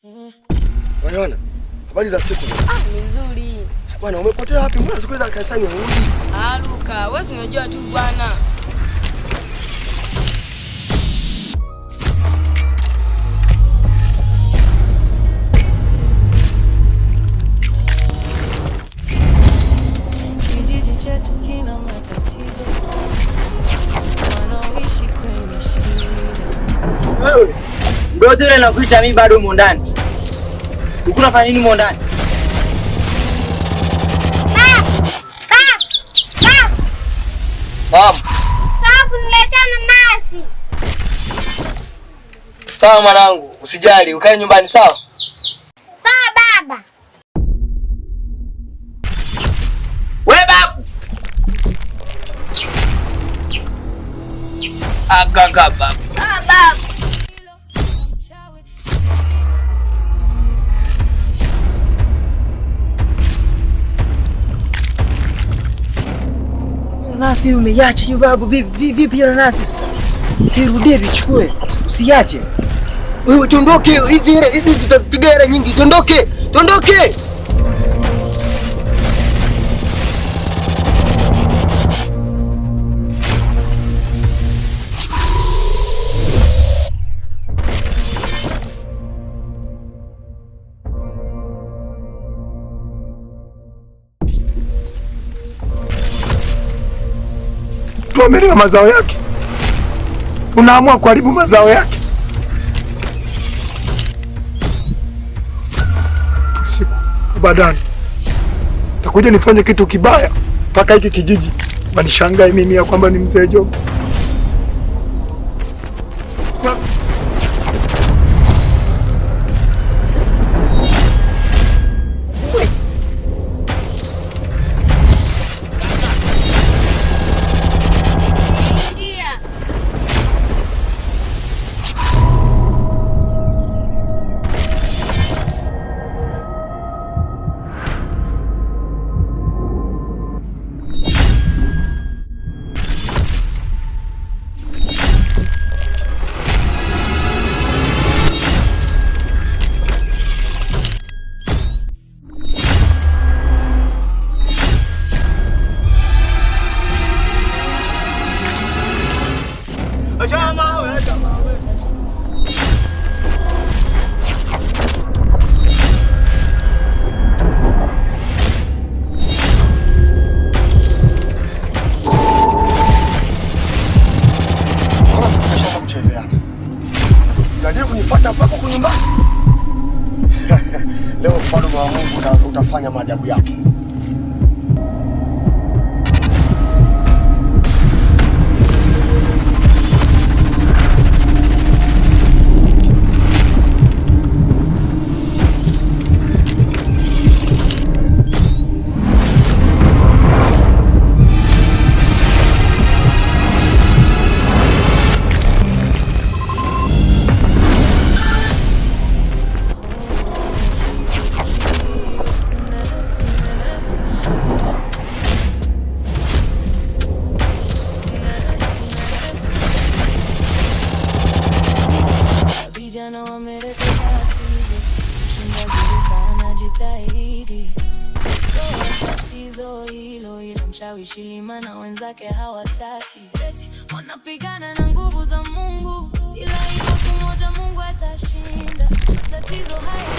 Bwana, habari za siku? Ni nzuri. Bwana, umepotea wapi? Mbona siku hizi kanisani hurudi? Luka, wewe si unajua tu bwana. Kijiji chetu kina matatizo. Wanaoishi kwenye shida. Wewe, ndio tena nakuita mimi bado umo ndani. Uko unafanya nini umo ndani? Mama. Sawa, niletea nanasi. Sawa mwanangu, usijali, ukae nyumbani sawa? Sawa baba. Wewe babu. Akaka babu. Baba. Nasi umeiacha hiyo babu, vipi na nasi sasa? Irudie vichukue. Usiache. Wewe tondoke, hizi tutapiga hela nyingi. Tondoke. Tuamelea mazao yake. Unaamua kuharibu mazao yake. Siku badani takuja nifanye kitu kibaya mpaka hiki kijiji wanishangae mimi ya kwamba ni mzee Job. Kunifuata mpaka huko nyumbani. Leo mfalme wa Mungu utafanya maajabu yake. Mshawishi Lima na wenzake hawataki. Wanapigana na nguvu za Mungu, ila iko siku moja Mungu atashinda. Matatizo haya